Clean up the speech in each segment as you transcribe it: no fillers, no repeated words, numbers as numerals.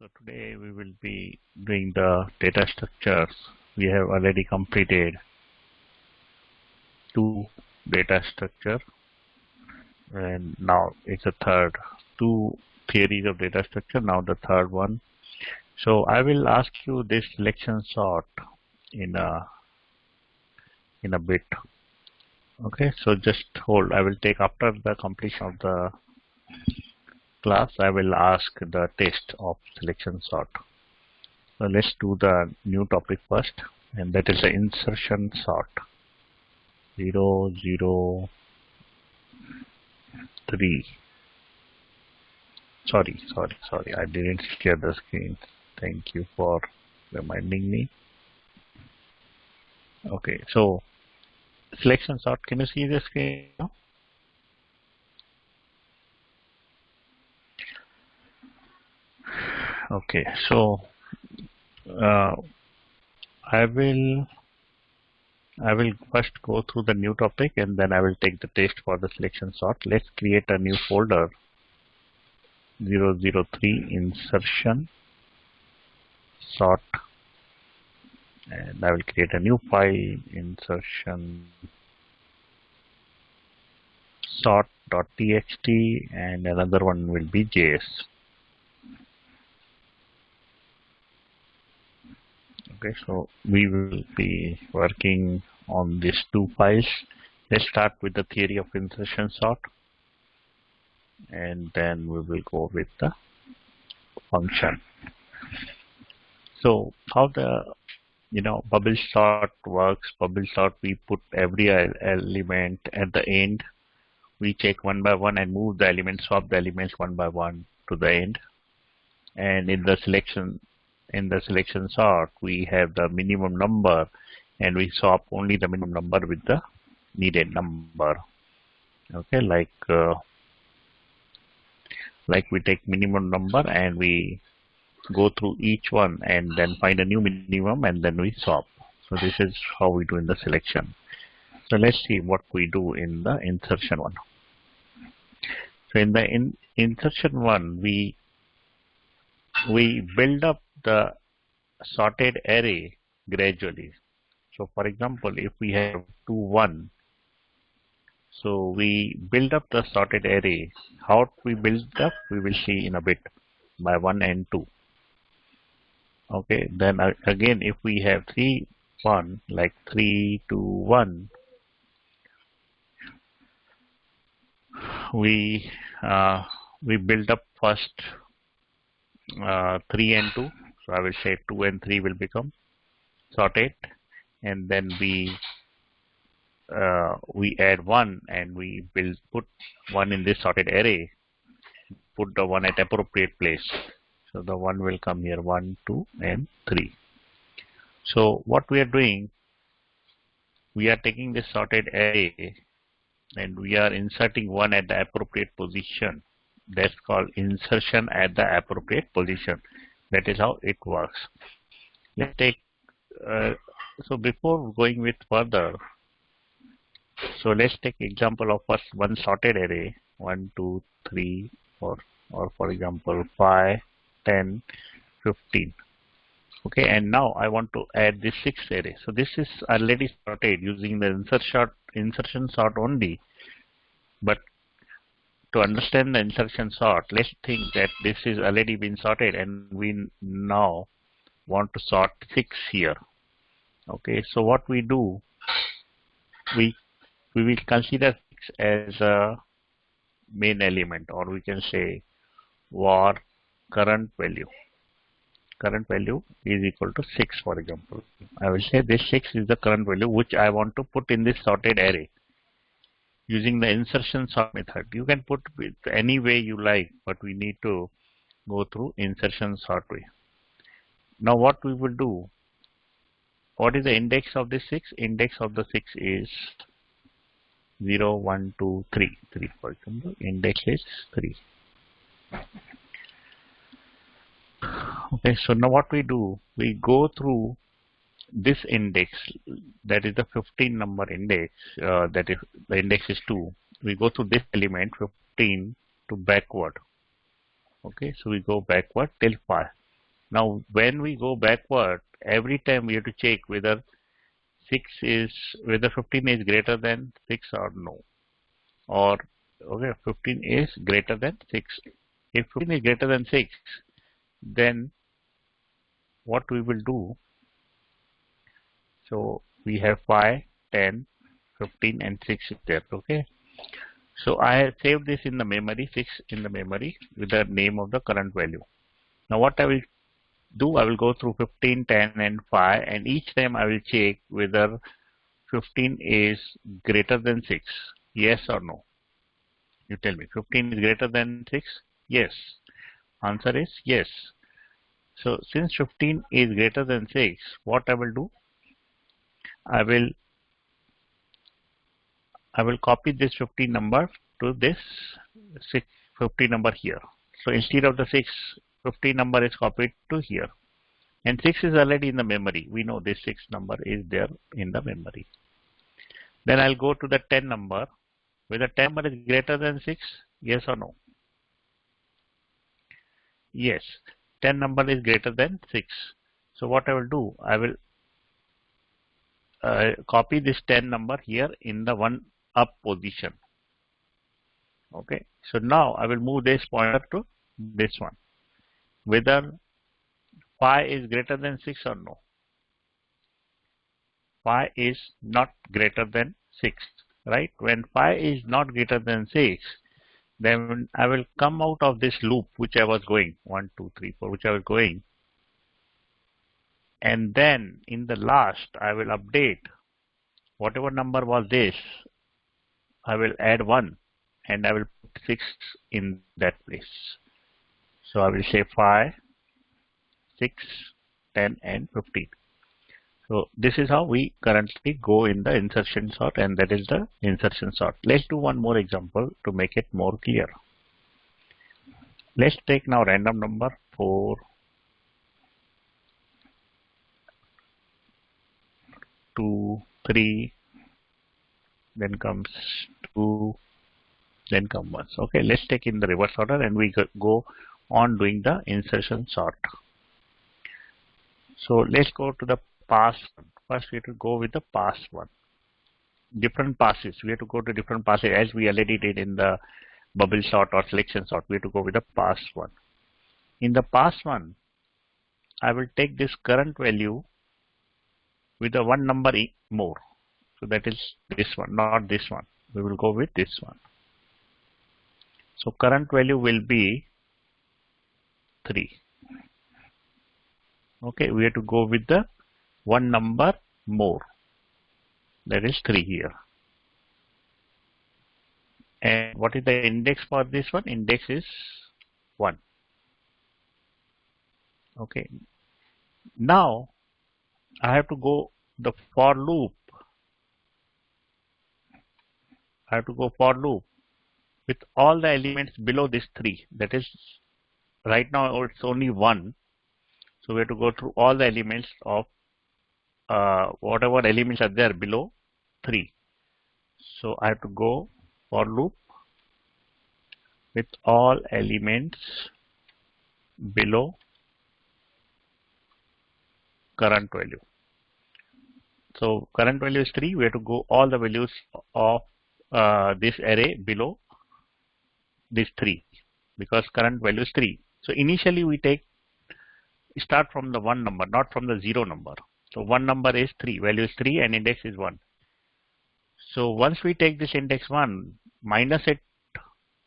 So today we will be doing the data structures. We have already completed 2 data structure and now it's a third. 2 theories of data structure, now the third one. So I will ask you this selection sort in a bit. Okay, so just hold. I will take after the completion of the class, I will ask the test of selection sort. So let's do the new topic first, and that is the insertion sort. 0, 0, 3. Sorry, I didn't share the screen. Thank you for reminding me. Okay, so selection sort, can you see the screen now? Okay, so I will first go through the new topic and then I will take the test for the selection sort. Let's create a new folder 003 insertion sort, and I will create a new file insertion sort.txt and another one will be JS. Okay, so we will be working on these 2 files. Let's start with the theory of insertion sort and then we will go with the function. So how the bubble sort works. Bubble sort, we put every element at the end. We check one by one and move the elements, swap the elements one by one to the end. And in the selection sort, we have the minimum number and we swap only the minimum number with the needed number. Okay, like we take minimum number and we go through each one and then find a new minimum and then we swap. So this is how we do in the selection. So let's see what we do in the insertion one. So in the insertion one, we build up the sorted array gradually. So for example, if we have 2, 1, so we build up the sorted array. How we build up, we will see in a bit, by 1 and 2. Okay, then again, if we have 3, 1, like 3, 2, 1, we build up first 3 and 2. So I will say 2 and 3 will become sorted, and then we add 1 and we will put 1 in this sorted array, put the 1 at appropriate place. So the 1 will come here, 1, 2 and 3. So what we are doing, we are taking this sorted array and we are inserting 1 at the appropriate position. That's called insertion at the appropriate position. That is how it works. Let's take so before going with further, so let's take example of first one sorted array 1, 2, 3, 4, or for example 5, 10, 15. Okay, and now I want to add this 6th array. So this is already sorted using the insertion sort only. But to understand the insertion sort, let's think that this is already been sorted and we now want to sort 6 here. Okay, so what we do, we will consider 6 as a main element, or we can say var current value. Current value is equal to 6, for example. I will say this 6 is the current value which I want to put in this sorted array. Using the insertion sort method, you can put it any way you like, but we need to go through insertion sort way. Now what we will do, what is the index of this 6? Index of the 6 is 0, 1, 2, 3. 3, for example, index is 3. Okay, so now what we do, we go through this index, that is the 15 number index, that is the index is 2. We go to this element 15 to backward. Okay, so we go backward till 5. Now, when we go backward, every time we have to check whether 15 is greater than 6 or no. Or, okay, 15 is greater than 6. If 15 is greater than 6, then what we will do, so we have 5, 10, 15 and 6 is there, okay. So I have saved this in the memory, 6 in the memory with the name of the current value. Now what I will do, I will go through 15, 10 and 5 and each time I will check whether 15 is greater than 6, yes or no. You tell me, 15 is greater than 6? Yes. Answer is yes. So since 15 is greater than 6, what I will do, I will copy this 15 number to this 50 number here. So instead of the 50 number is copied to here. And 6 is already in the memory. We know this 6 number is there in the memory. Then I'll go to the 10 number. Whether 10 number is greater than 6, yes or no? Yes, 10 number is greater than 6. So what I will do, I will copy this 10 number here in the 1 up position. Okay, so now I will move this pointer to this one. Whether 5 is greater than 6 or no. 5 is not greater than 6, right? When 5 is not greater than 6, then I will come out of this loop which I was going, 1, 2, 3, 4, which I was going. And then in the last, I will update whatever number was this, I will add 1 and I will put 6 in that place. So I will say 5, 6, 10 and 15. So this is how we currently go in the insertion sort, and that is the insertion sort. Let's do one more example to make it more clear. Let's take now random number 4, 2, 3, then comes 2, then comes 1. Okay, let's take in the reverse order and we go on doing the insertion sort. So let's go to the pass one. First we have to go with the pass one. Different passes. We have to go to different passes as we already did in the bubble sort or selection sort. We have to go with the pass one. In the pass one, I will take this current value with the one number more. So that is this one, not this one. We will go with this one. So current value will be 3. Okay, we have to go with the one number more. That is 3 here. And what is the index for this one? Index is 1. Okay. Now I have to go the for loop. I have to go for loop with all the elements below this 3. That is, right now it's only 1. So we have to go through all the elements of whatever elements are there below 3. So I have to go for loop with all elements below current value. So current value is 3. We have to go all the values of this array below this 3 because current value is 3. So initially we start from the 1 number, not from the 0 number. So 1 number is 3, value is 3 and index is 1. So once we take this index 1, minus it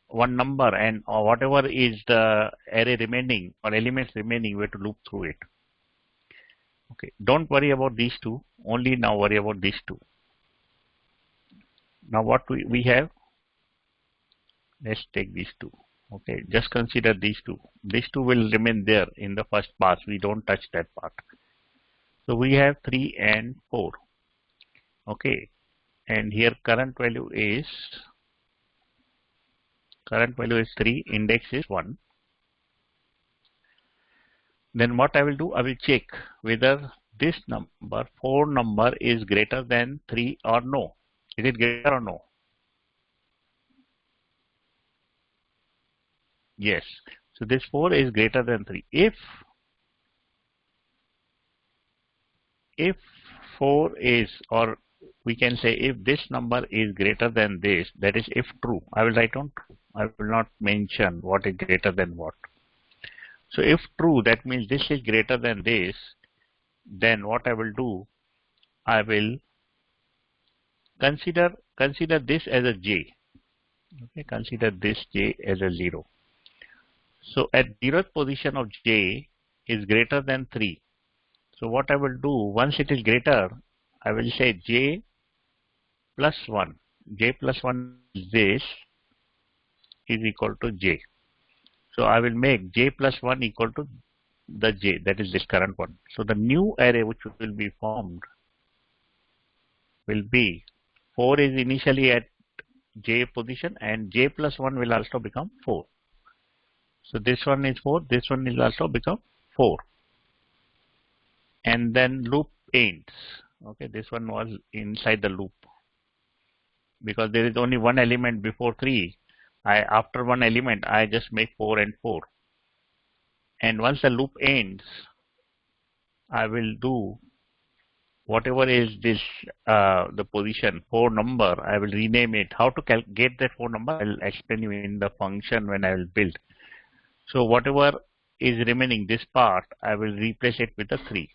1 number and whatever is the array remaining or elements remaining, we have to loop through it. Okay, don't worry about these two, only now worry about these two. Now what we have, let's take these two. Okay, just consider these two. These two will remain there in the first pass. We don't touch that part. So we have 3 and 4. Okay, and here current value is 3, index is 1. Then what I will do, I will check whether this number 4 number is greater than 3 or no. Is it greater or no? Yes. So this 4 is greater than 3. If if 4 is, or we can say if this number is greater than this, that is if true, I will write on true. I will not mention what is greater than what. So if true, that means this is greater than this, then what I will do, I will consider this as a j. Okay, consider this j as a 0. So at 0th position of j is greater than 3. So what I will do, once it is greater, I will say j plus 1. J plus 1 is this is equal to j. So I will make j plus 1 equal to the j, that is this current one. So the new array which will be formed will be 4 is initially at j position, and j plus 1 will also become 4. So this one is 4, this one will also become 4. And then loop ends. Okay, this one was inside the loop. Because there is only one element before 3, after one element I just make 4 and 4. And once the loop ends, I will do whatever is this the position 4 number, I will rename it. How to get that 4 number, I will explain you in the function when I will build. So whatever is remaining, this part, I will replace it with a 3.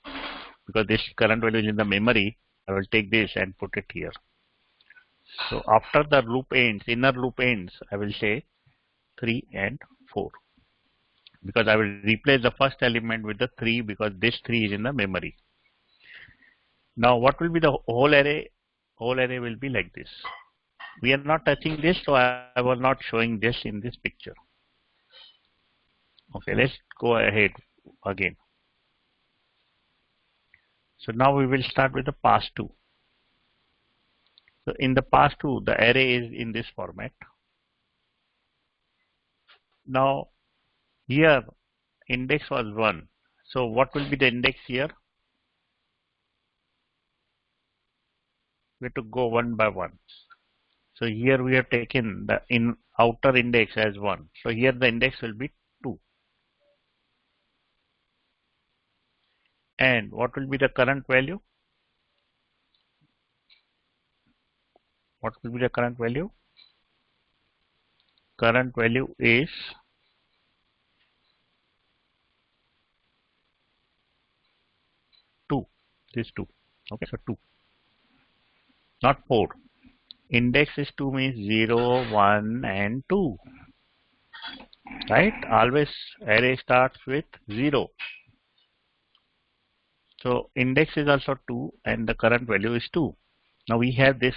Because this current value is in the memory, I will take this and put it here. So after the loop ends, inner loop ends, I will say 3 and 4. Because I will replace the first element with the 3 because this 3 is in the memory. Now what will be the whole array? Whole array will be like this. We are not touching this, so I was not showing this in this picture. Okay, let's go ahead again. So now we will start with the pass2. So in the pass2, the array is in this format. Now here index was 1. So what will be the index here? We have to go one by one. So here we have taken the outer index as 1. So here the index will be 2. And what will be the current value? What will be the current value? Current value is 2. This 2. Okay, so 2. Not 4. Index is 2 means 0, 1 and 2. Right? Always array starts with 0. So index is also 2 and the current value is 2. Now we have this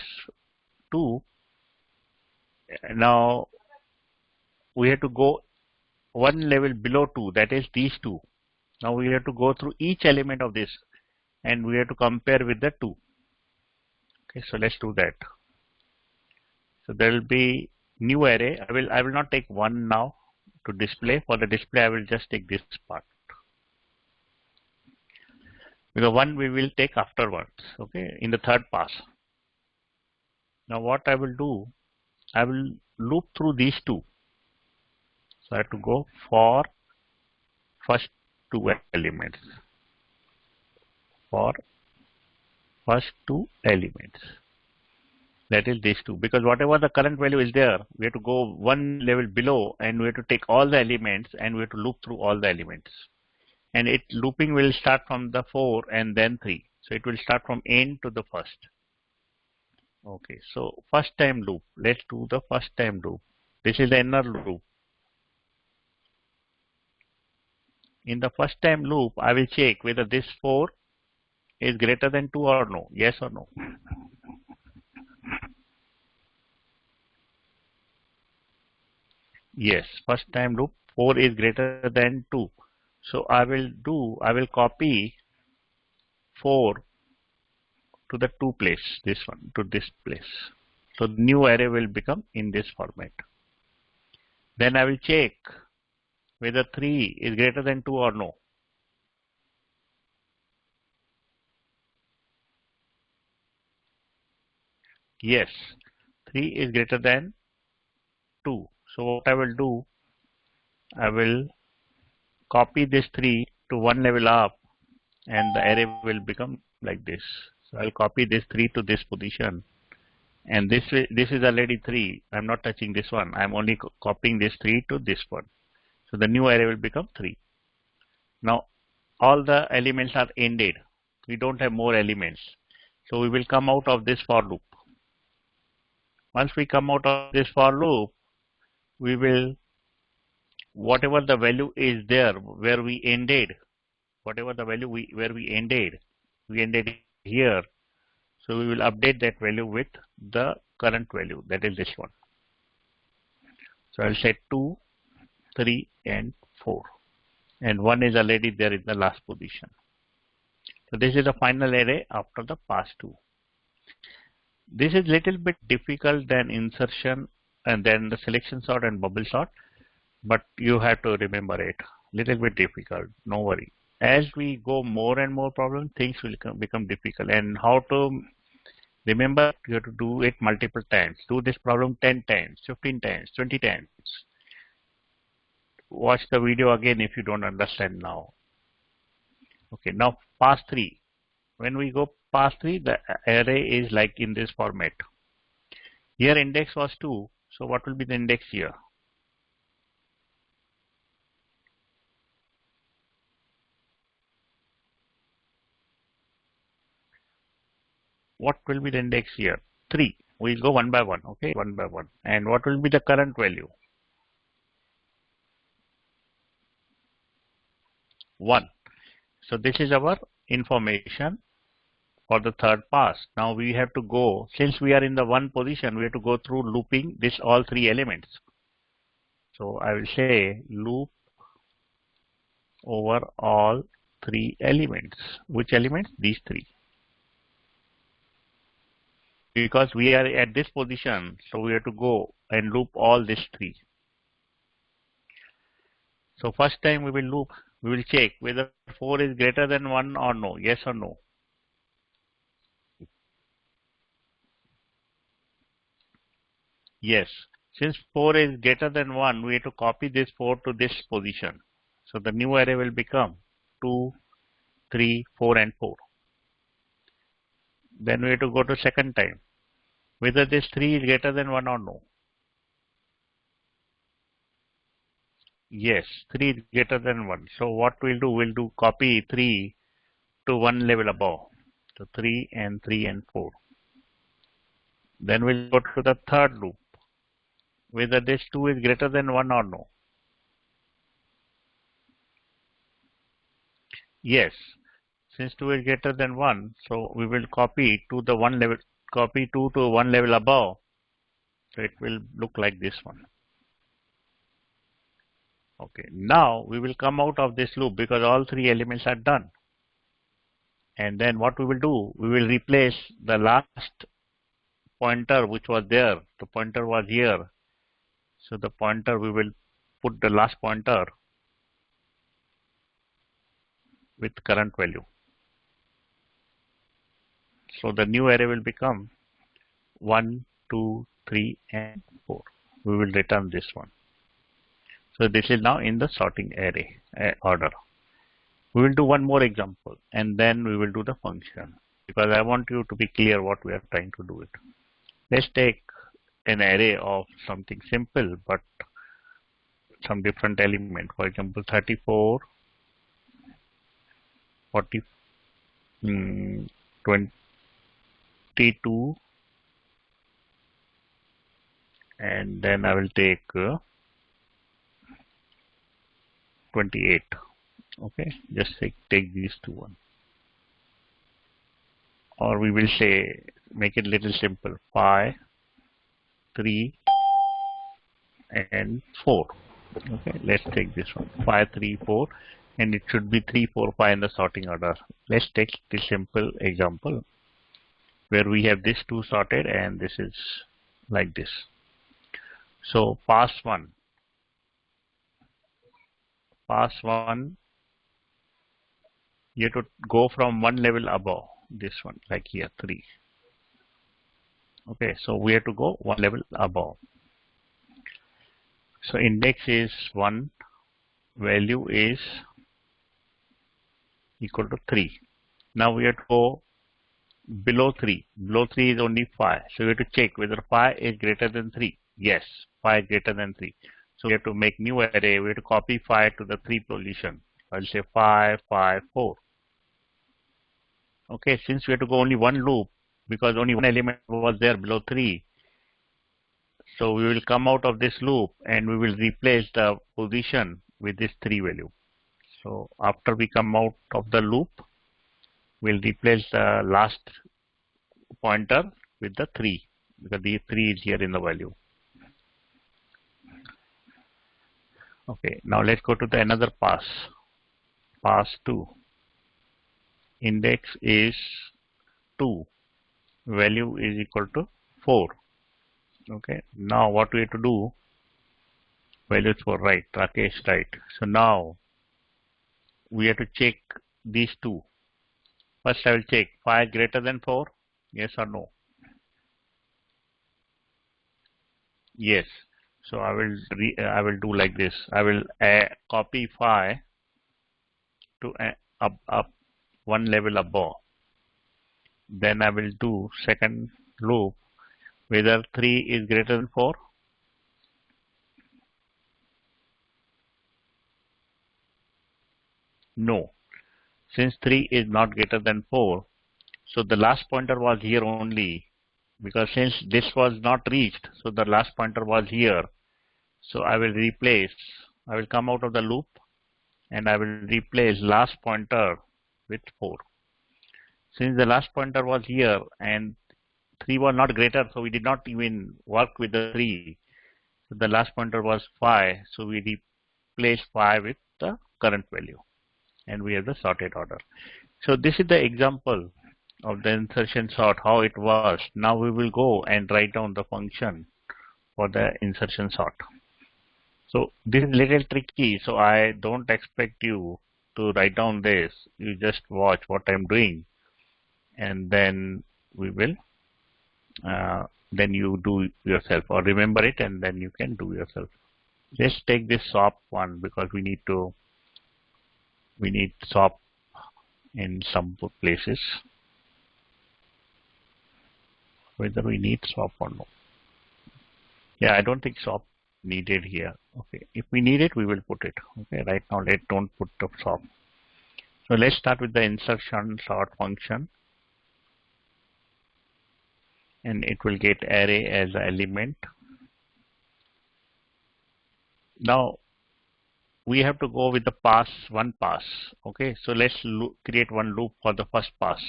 2. Now we have to go one level below 2, that is these 2. Now we have to go through each element of this and we have to compare with the 2. Okay, so let's do that. So there will be new array. I will not take 1 now to display. For the display I will just take this part. Because 1 we will take afterwards, okay, in the third pass. Now what I will do, I will loop through these 2. So I have to go for first 2 elements. For first 2 elements. That is these 2. Because whatever the current value is there, we have to go one level below and we have to take all the elements and we have to loop through all the elements. And looping will start from the 4 and then 3. So it will start from end to the first. Okay, so first time loop. Let's do the first time loop. This is the inner loop. In the first time loop, I will check whether this 4 is greater than 2 or no. Yes or no. Yes, first time loop 4 is greater than 2. So I will copy 4 to the 2 place, this one, to this place. So the new array will become in this format. Then I will check whether 3 is greater than 2 or no. Yes, 3 is greater than 2. So what I will do, I will copy this 3 to one level up and the array will become like this. So I'll copy this 3 to this position, and this is already 3. I'm not touching this one. I'm only copying this 3 to this one. So the new array will become 3. Now all the elements are ended. We don't have more elements. So we will come out of this for loop. Once we come out of this for loop, we will, whatever the value is there where we ended, whatever the value where we ended here. So we will update that value with the current value, that is this one. So I'll say 2, 3, and 4. And 1 is already there in the last position. So this is the final array after the pass 2. This is little bit difficult than insertion and then the selection sort and bubble sort, but you have to remember it. Little bit difficult, no worry. As we go more and more problems, things will become difficult. And how to remember, you have to do it multiple times. Do this problem 10 times, 15 times, 20 times. Watch the video again if you don't understand now. Okay, now pass 3. When we go past 3, the array is like in this format. Here index was 2, so what will be the index here? What will be the index here? 3. We'll go one by one, okay? One by one. And what will be the current value? 1. So this is our information for the third pass. Now we have to go, since we are in the 1 position, we have to go through looping this all 3 elements. So I will say loop over all 3 elements. Which elements? These 3. Because we are at this position, so we have to go and loop all these 3. So first time we will loop, we will check whether 4 is greater than 1 or no, yes or no. Yes, since 4 is greater than 1, we have to copy this 4 to this position. So the new array will become 2, 3, 4 and 4. Then we have to go to second time, whether this 3 is greater than 1 or no. Yes, 3 is greater than 1. So what we'll do copy 3 to 1 level above. So 3 and 3 and 4. Then we'll go to the third loop, whether this 2 is greater than 1 or no. Yes, since 2 is greater than 1, so we will copy to the 1 level, copy 2 to 1 level above. So it will look like this one. Okay, now we will come out of this loop because all 3 elements are done. And then what we will do, we will replace the last pointer which was there. The pointer was here. So the pointer, we will put the last pointer with current value. So the new array will become 1, 2, 3 and 4. We will return this one. So this is now in the sorting array order. We will do one more example and then we will do the function, because I want you to be clear what we are trying to do it. Let's take an array of something simple but some different element. For example, 34, 40, 22, and then I will take 28. Okay, just take these two one. Or we will say, make it little simple, 5, 3 and 4. Okay, let's take this one, 5, 3, 4, and it should be 3, 4, 5 in the sorting order. Let's take this simple example where we have this 2 sorted and this is like this. So pass 1, you have to go from 1 level above this one, like here 3. Okay, so we have to go 1 level above. So index is 1, value is equal to 3. Now we have to go below 3. Below 3 is only 5. So we have to check whether 5 is greater than 3. Yes, 5 is greater than 3. So we have to make new array. We have to copy 5 to the 3 position. I'll say 5, 5, 4. Okay, since we have to go only one loop, because only one element was there below 3, so we will come out of this loop and we will replace the position with this 3 value. So after we come out of the loop, we'll replace the last pointer with the 3, because the 3 is here in the value. Okay, now let's go to the another pass. Pass 2. Index is 2. Value is equal to 4. Okay, now what we have to do? Values for right, Rakesh right. So now we have to check these two. First I will check 5 greater than 4, yes or no? Yes. So I will do like this. I will copy 5 to up one level above. Then I will do second loop whether 3 is greater than 4. No. Since 3 is not greater than 4, so the last pointer was here only, because since this was not reached, so the last pointer was here. So I will come out of the loop and I will replace last pointer with 4. Since the last pointer was here and 3 was not greater, so we did not even work with the 3. So the last pointer was 5, so we replace 5 with the current value, and we have the sorted order. So this is the example of the insertion sort, how it was. Now we will go and write down the function for the insertion sort. So this is a little tricky, so I don't expect you to write down this. You just watch what I'm doing, and then we will then you do yourself, or remember it and then you can do yourself. Just take this swap one, because we need swap in some places. Whether we need swap or no. Yeah, I don't think swap needed here. Okay, if we need it, we will put it. Okay, right now don't put the swap. So let's start with the insertion sort function, and it will get array as an element. Now we have to go with the one pass. Okay, so let's create one loop for the first pass.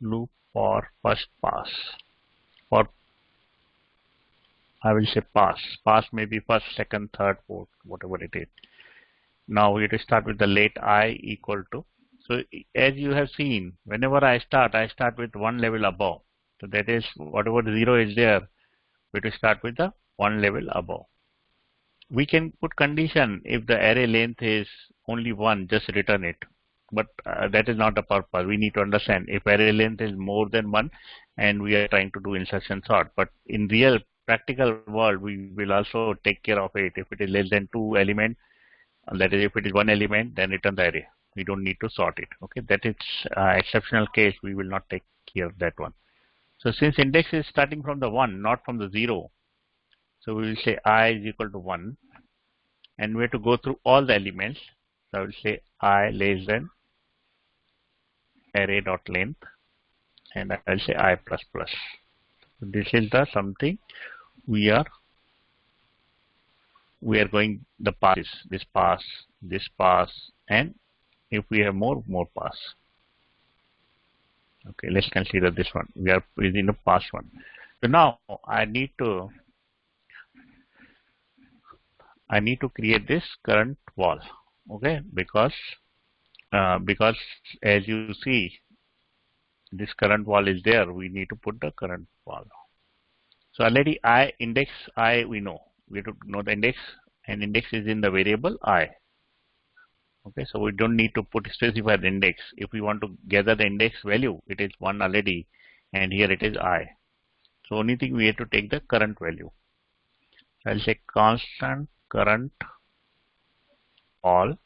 Loop for first pass. For I will say pass. Pass may be first, second, third, fourth, whatever it is. Now we have to start with the let I equal to. So as you have seen, whenever I start with one level above. So that is whatever 0 is there, we have to start with the one level above. We can put condition if the array length is only 1, just return it. But that is not the purpose. We need to understand if array length is more than 1 and we are trying to do insertion sort. But in real practical world, we will also take care of it. If it is less than 2 elements, that is if it is 1 element, then return the array. We don't need to sort it. Okay, that is exceptional case. We will not take care of that one. So since index is starting from the 1, not from the 0, so we will say I is equal to 1, and we have to go through all the elements. So I will say I less than array dot length, and I will say I plus plus. So this is the something we are going the passes, this pass, and if we have more pass. Okay, let's consider this one. We are within the pass one. So now I need to create this current wall. Okay, because as you see, this current wall is there. We need to put the current wall. So already index I we know. We have to know the index, and index is in the variable I. Okay, so we don't need to specify the index. If we want to gather the index value, it is 1 already, and here it is I. So only thing we have to take the current value. So I'll say constant current all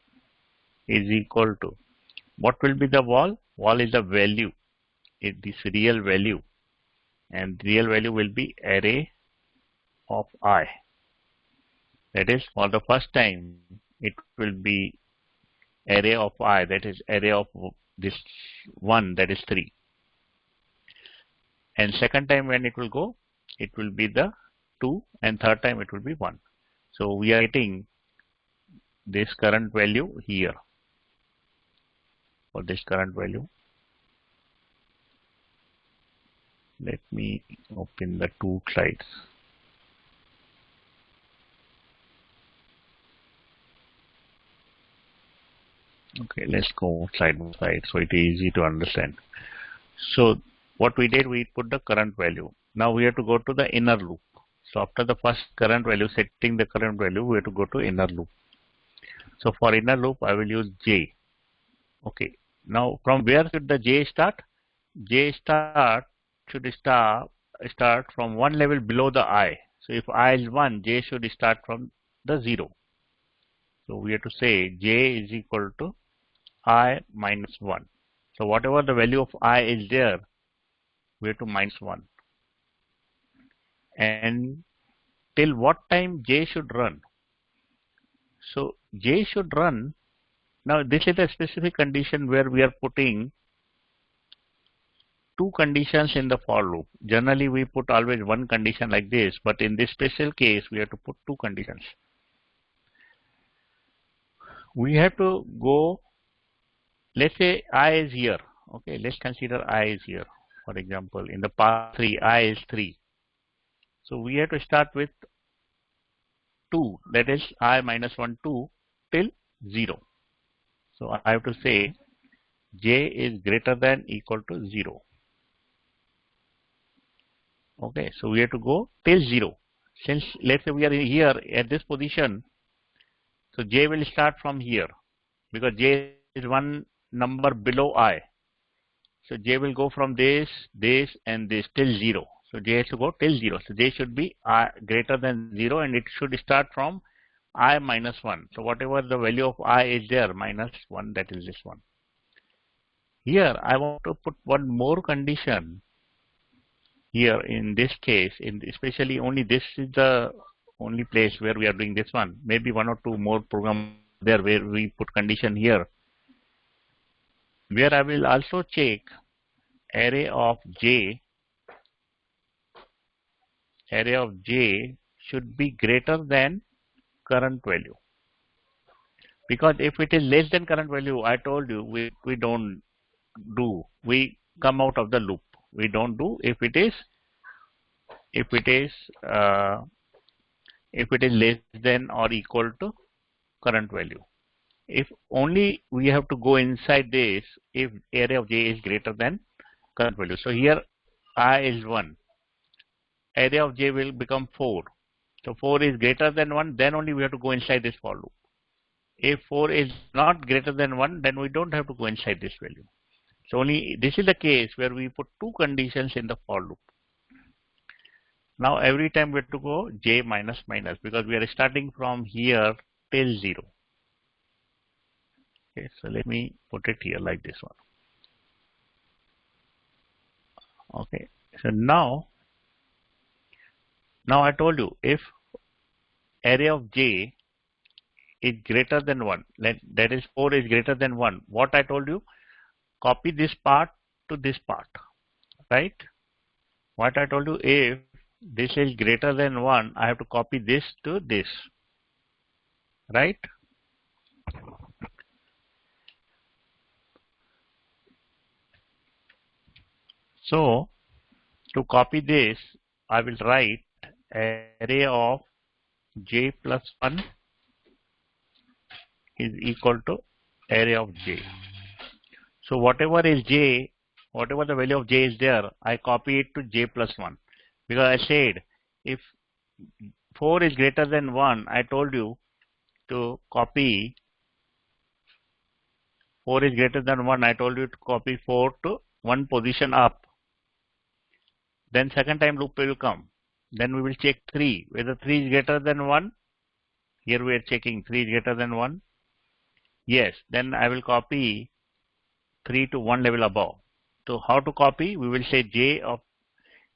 is equal to. what will be the wall? Wall is the value, this real value, and real value will be array of I. That is, for the first time, it will be array of I, that is array of this 1, that is 3. And second time when it will go, it will be the 2, and third time it will be 1. So we are getting this current value here. For this current value, let me open the 2 slides. Okay, let's go slide by slide so it is easy to understand. So what we did, we put the current value. Now we have to go to the inner loop. So after the first current value, setting the current value, we have to go to inner loop. So for inner loop, I will use J. Okay. Now from where should the J start? J should start from one level below the I. So if I is 1, J should start from the 0. So we have to say J is equal to I minus 1. So whatever the value of I is there, we have to minus 1. And till what time J should run? So J should run. Now this is a specific condition where we are putting 2 conditions in the for loop. Generally we put always 1 condition like this, but in this special case we have to put 2 conditions. We have to go, let's say I is here. Okay, let's consider I is here. For example, in the path 3, I is 3. So we have to start with 2, that is I minus 1, 2 till 0. So I have to say J is greater than equal to 0. Okay, so we have to go till 0. Since let's say we are here at this position, so J will start from here because J is one number below I. So J will go from this, and this till 0. So J has to go till 0. So J should be I greater than 0 and it should start from I minus 1. So whatever the value of I is there, minus 1, that is this one. Here I want to put one more condition. Here in this case, especially only this is the only place where we are doing this one. Maybe 1 or 2 more programs there where we put condition here. Where I will also check array of J should be greater than current value. Because if it is less than current value, I told you we don't do. We come out of the loop. We don't do if it is less than or equal to current value. If only we have to go inside this if array of J is greater than current value. So here I is 1. Array of J will become 4. So 4 is greater than 1, then only we have to go inside this for loop. If 4 is not greater than 1, then we don't have to go inside this value. So only this is the case where we put 2 conditions in the for loop. Now every time we have to go J minus minus because we are starting from here till 0. Okay, so let me put it here like this one. Okay, so now I told you if array of J is greater than 1, that is 4 is greater than 1, what I told you, copy this part to this part, right? What I told you, if this is greater than 1, I have to copy this to this, right? So to copy this, I will write array of J plus 1 is equal to array of J. So whatever is J, whatever the value of J is there, I copy it to J plus 1. Because I said if 4 is greater than 1, I told you to copy 4 is greater than 1, I told you to copy 4 to 1 position up. Then second time loop will come. Then we will check 3. Whether 3 is greater than 1. Here we are checking 3 is greater than 1. Yes. Then I will copy 3 to one level above. So how to copy? We will say j of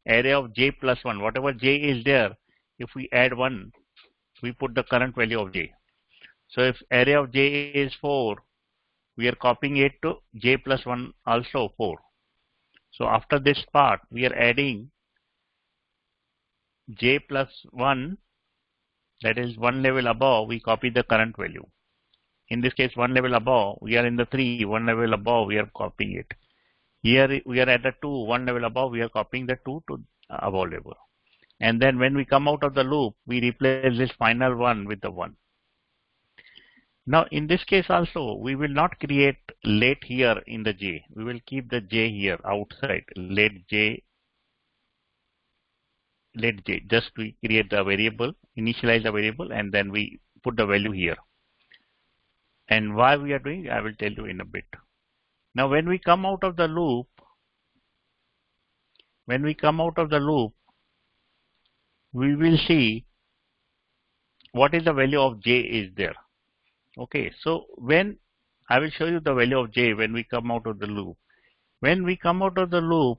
array of j plus 1. Whatever j is there, if we add 1, we put the current value of j. So if array of j is 4, we are copying it to j plus 1 also 4. So after this part, we are adding j plus 1, that is one level above, we copy the current value. In this case, one level above, we are in the 3, one level above, we are copying it. Here we are at the 2, one level above, we are copying the 2 to above level. And then when we come out of the loop, we replace this final one with the 1. Now in this case also, we will not create let here in the j. We will keep the j here outside, let j, just to create the variable, initialize the variable, and then we put the value here. And why we are doing, I will tell you in a bit. Now when we come out of the loop, we will see what is the value of j is there. Okay, so when I will show you the value of j when we come out of the loop. When we come out of the loop,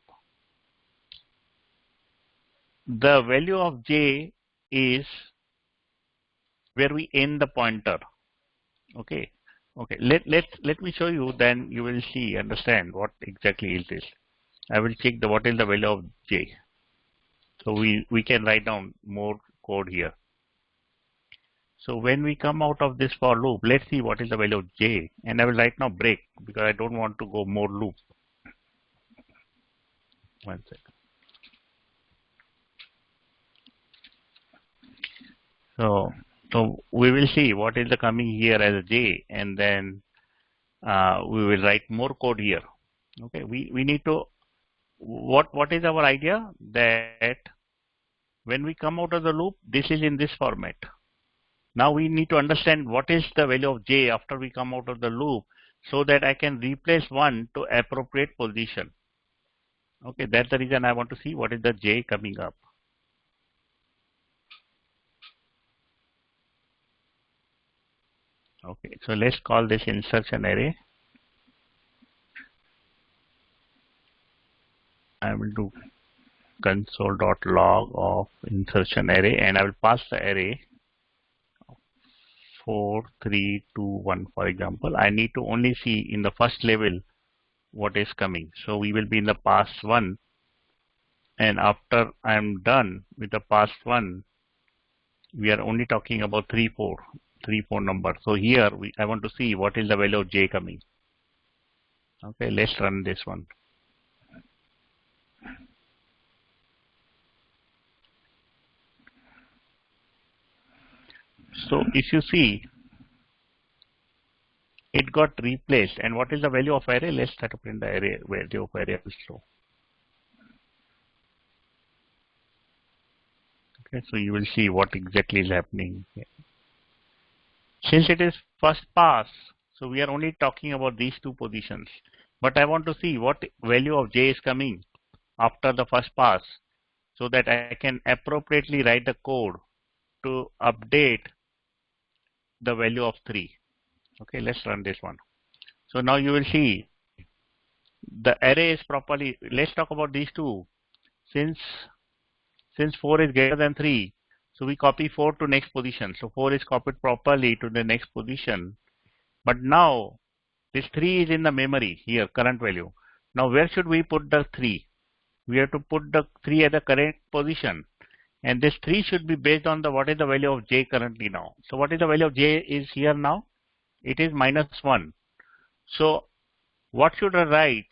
the value of j is where we end the pointer. Okay, let me show you, then you will see, understand what exactly is this. I will check what is the value of j. So we can write down more code here. So when we come out of this for loop, let's see what is the value of j, and I will right now break because I don't want to go more loop. One second. So we will see what is the coming here as a j, and then we will write more code here. Okay, we need to, what is our idea, that when we come out of the loop, this is in this format. Now we need to understand what is the value of j after we come out of the loop, so that I can replace 1 to appropriate position. Okay, that's the reason I want to see what is the j coming up. Okay, so let's call this insertion array. I will do console.log of insertion array, and I will pass the array 4, 3, 2, 1, for example. I need to only see in the first level what is coming. So we will be in the pass 1, and after I am done with the pass 1, we are only talking about 3, 4 number. So here I want to see what is the value of j coming. Okay, let's run this one. So if you see, it got replaced. And what is the value of array? Let's start to print the array value of array also. Okay, so you will see what exactly is happening here. Since it is first pass, so we are only talking about these two positions. But I want to see what value of j is coming after the first pass, so that I can appropriately write the code to update the value of 3. Okay, let's run this one. So now you will see the array is properly. Let's talk about these two. Since 4 is greater than 3, so we copy 4 to next position. So 4 is copied properly to the next position. But now this 3 is in the memory here, current value. Now where should we put the 3? We have to put the 3 at the correct position. And this 3 should be based on the what is the value of j currently now. So what is the value of j is here now? It is -1. So what should I write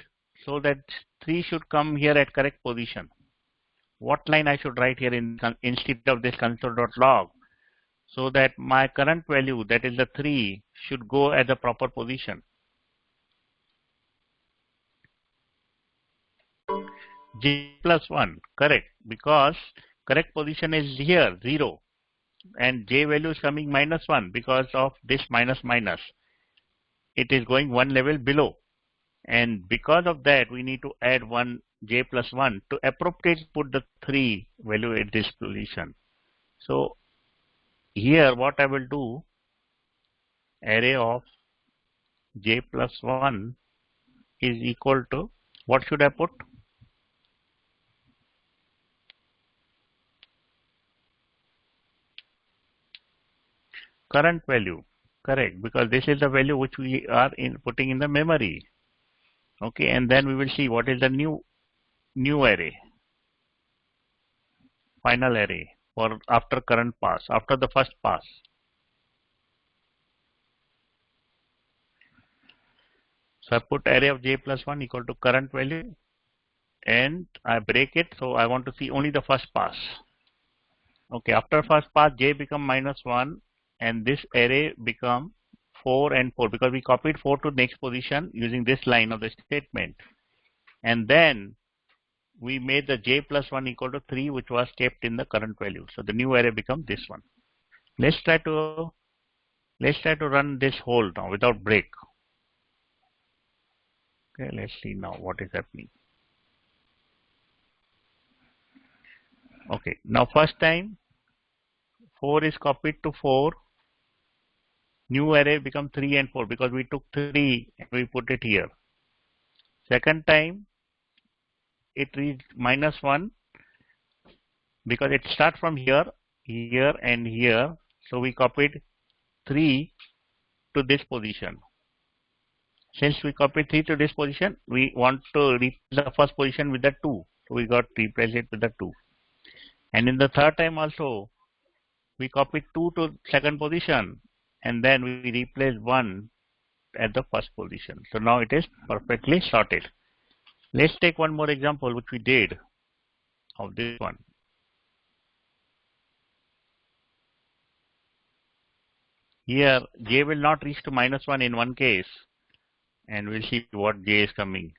so that 3 should come here at correct position? What line I should write here instead of this console.log, so that my current value, that is the 3, should go at the proper position? J plus 1, correct, because correct position is here 0, and j value is coming -1 because of this minus. It is going one level below, and because of that we need to add j plus 1 to appropriately put the 3 value at this position. So here what I will do, array of j plus 1 is equal to, what should I put? Current value. Correct, because this is the value which we are putting in the memory. Okay, and then we will see what is the new array, final array for after current pass, after the first pass. So I put array of j plus 1 equal to current value, and I break it, so I want to see only the first pass. Okay, after first pass j become minus 1 and this array become 4 and 4 because we copied 4 to next position using this line of the statement. And then we made the j plus 1 equal to 3, which was kept in the current value. So the new array becomes this one. Let's try to run this whole now without break. Okay, let's see now what is happening. Okay, now first time 4 is copied to 4. New array become 3 and 4 because we took 3 and we put it here. Second time it reached minus 1 because it starts from here, here and here. So we copied 3 to this position. Since we copied 3 to this position, we want to replace the first position with the 2. So we got replace it with the 2. And in the third time also, we copied 2 to second position and then we replace 1 at the first position. So now it is perfectly sorted. Let's take one more example which we did of this one. Here j will not reach to minus 1 in one case, and we'll see what j is coming.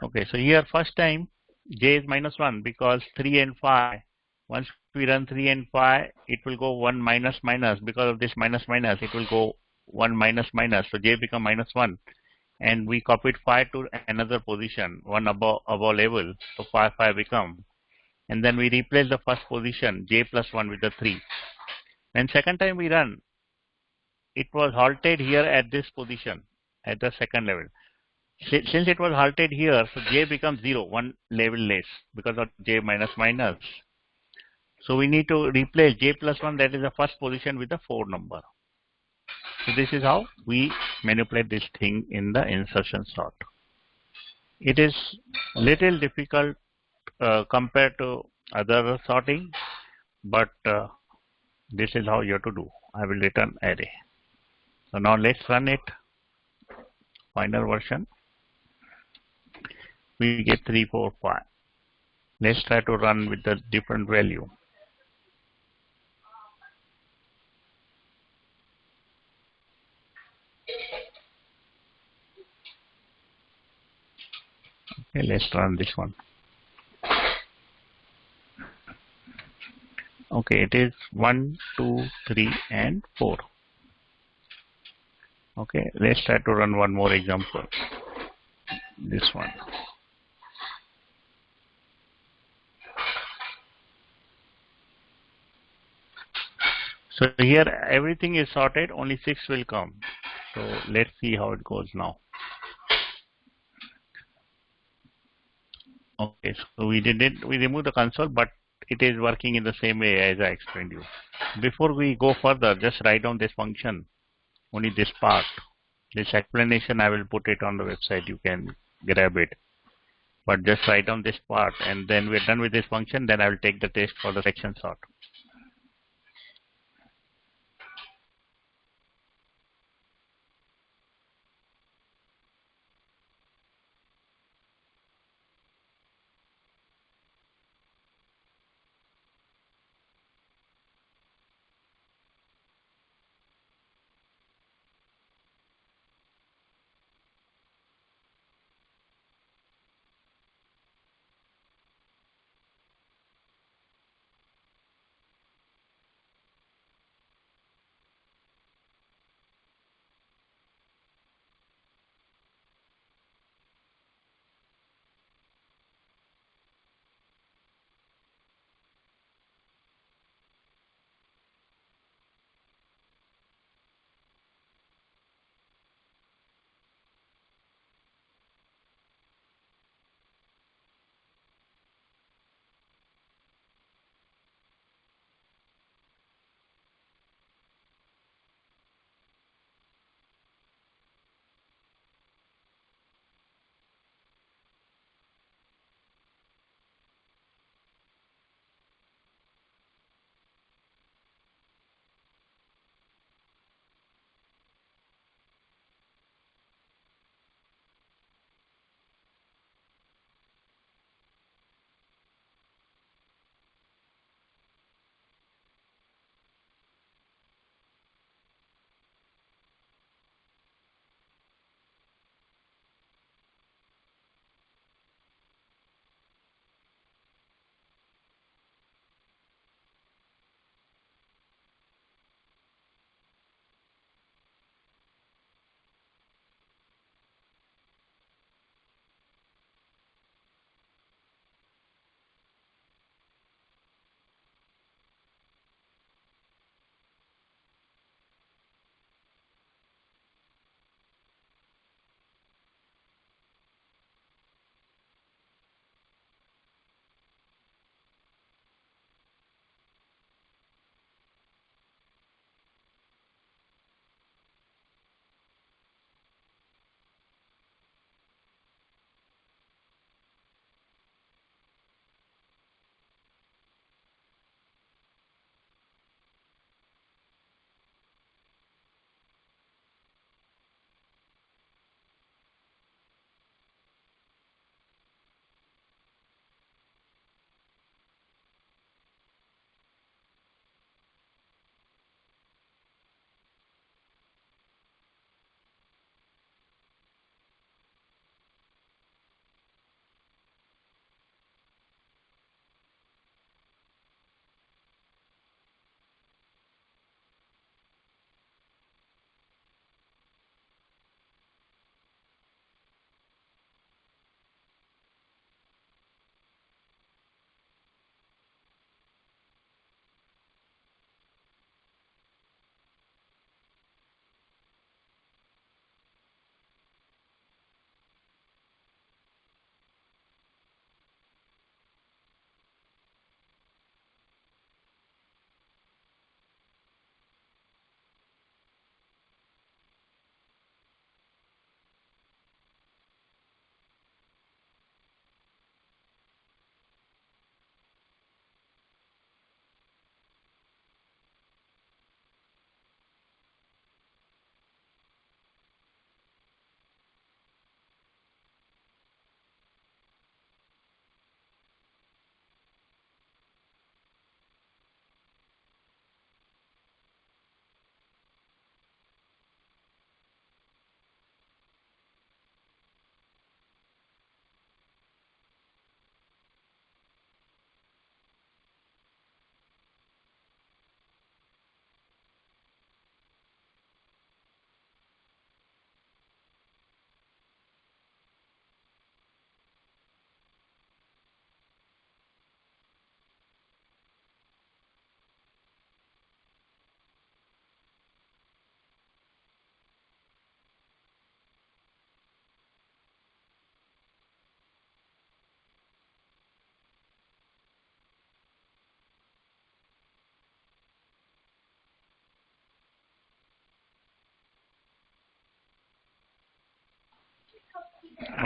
Okay, so here first time j is minus 1 because 3 and 5. Once we run 3 and 5, it will go 1 minus minus. Because of this minus minus, it will go 1 minus minus. So j become minus 1. And we copied 5 to another position, one above level. So 5 become. And then we replace the first position, j plus 1 with the 3. And second time we run, it was halted here at this position, at the second level. Since it was halted here, so j becomes 0, one level less because of j minus minus. So we need to replace j plus 1, that is the first position, with the 4 number. So this is how we manipulate this thing in the insertion sort. It is little difficult compared to other sorting, but this is how you have to do. I will return array. So now let's run it. Final version. We get 3, 4, 5. Let's try to run with the different value. Okay, let's run this one. Okay, it is 1, 2, 3, and 4. Okay, let's try to run one more example. This one. So here everything is sorted, only 6 will come. So let's see how it goes now. Okay, so we removed the console, but it is working in the same way as I explained you. Before we go further, just write down this function, only this part. This explanation I will put it on the website, you can grab it. But just write down this part, and then we're done with this function, then I will take the test for the section sort.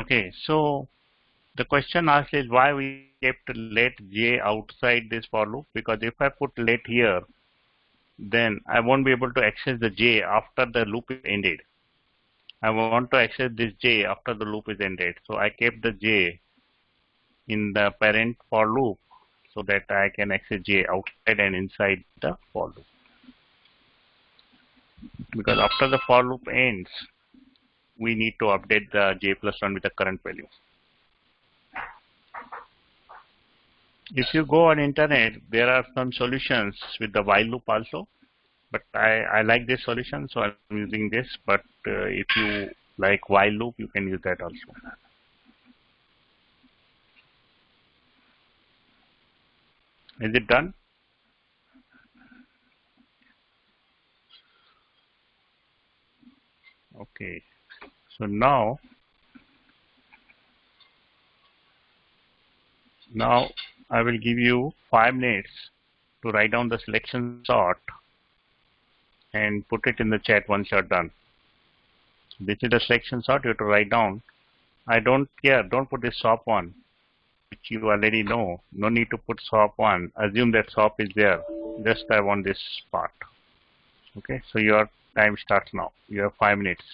Okay, so the question asked is why we kept let j outside this for loop, because if I put let here, then I won't be able to access the j after the loop is ended. I want to access this j after the loop is ended. So I kept the j in the parent for loop so that I can access j outside and inside the for loop. Because after the for loop ends, we need to update the j plus 1 with the current value. If you go on internet, there are some solutions with the while loop also, but I like this solution, so I'm using this. But if you like while loop, you can use that also. Is it done? Okay. So now I will give you 5 minutes to write down the selection sort and put it in the chat once you're done. This is the selection sort you have to write down. I don't care. Don't put this swap one, which you already know. No need to put swap one. Assume that swap is there. Just I want this part. Okay. So your time starts now. You have 5 minutes.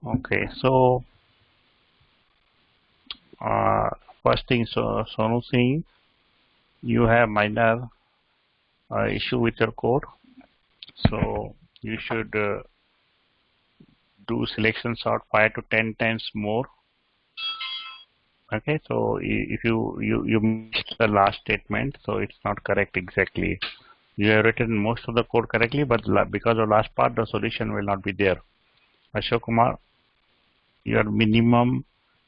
Okay, so first thing, so Sonu Singh, you have minor issue with your code, so you should do selection sort 5 to 10 times more. Okay, so if you missed the last statement, so it's not correct exactly. You have written most of the code correctly, but because of last part, the solution will not be there. Ashok Kumar, your minimum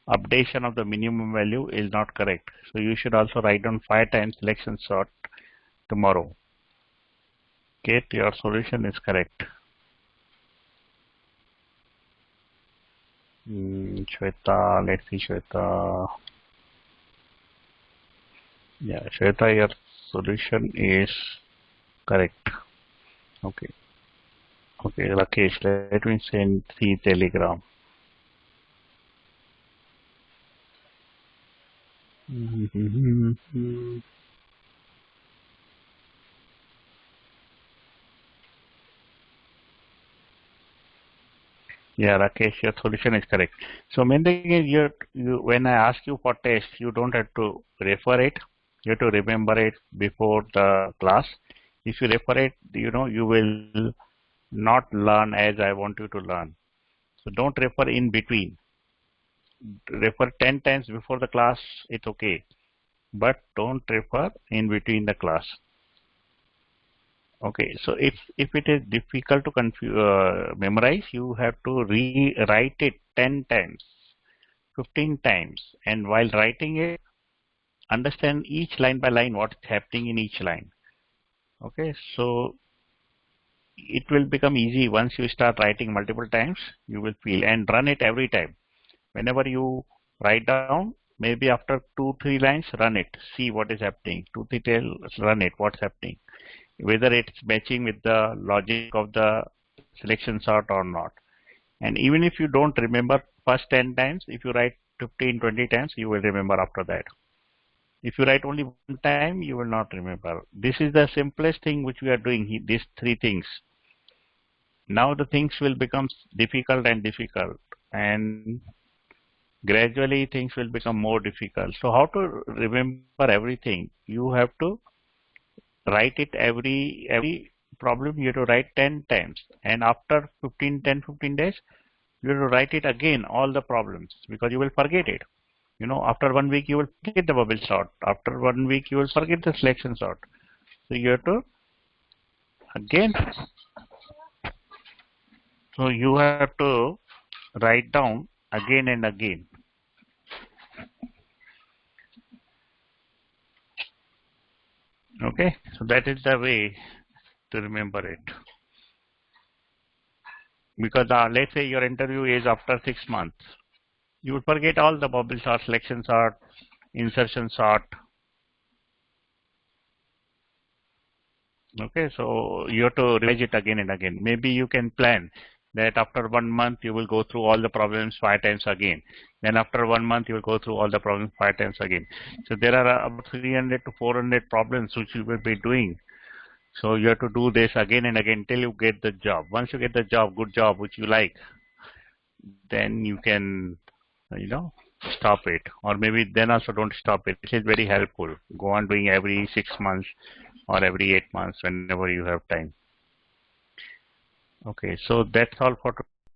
updation of the minimum value is not correct. So you should also write down 5 times selection sort tomorrow. Kate, your solution is correct. Shweta, let's see Shweta. Yeah, Shweta, your solution is correct. Okay. Okay, Rakesh, let me send the telegram. Yeah, Rakesh, your solution is correct. So main thing is when I ask you for test, you don't have to refer it. You have to remember it before the class. If you refer it, you will not learn as I want you to learn. So don't refer in between. Refer 10 times before the class, it's okay. But don't refer in between the class. Okay, so if it is difficult to memorize, you have to rewrite it 10 times, 15 times, and while writing it, understand each line by line what's happening in each line. Okay, so it will become easy once you start writing multiple times. You will feel and run it every time. Whenever you write down, maybe after 2-3 lines, run it. See what is happening. 2-3 times, run it. What's happening? Whether it's matching with the logic of the selection sort or not. And even if you don't remember first 10 times, if you write 15-20 times, you will remember after that. If you write only one time, you will not remember. This is the simplest thing which we are doing, these 3 things. Now the things will become difficult and difficult, and gradually things will become more difficult. So how to remember everything? You have to write it every problem you have to write 10 times, and after 15 days you have to write it again, all the problems, because you will forget it. After 1 week you will forget the bubble sort, after 1 week you will forget the selection sort. So you have to again, so you have to write down again and again. Okay, so that is the way to remember it. Because let's say your interview is after 6 months, you will forget all the bubble sort, selection sort, insertion sort. Okay, so you have to revise it again and again. Maybe you can plan that after 1 month you will go through all the problems 5 times again. Then after 1 month you will go through all the problems 5 times again. So there are about 300 to 400 problems which you will be doing. So you have to do this again and again till you get the job. Once you get the job, good job which you like, then you can, stop it. Or maybe then also don't stop it. It is very helpful. Go on doing every 6 months or every 8 months whenever you have time. Okay, so that's all for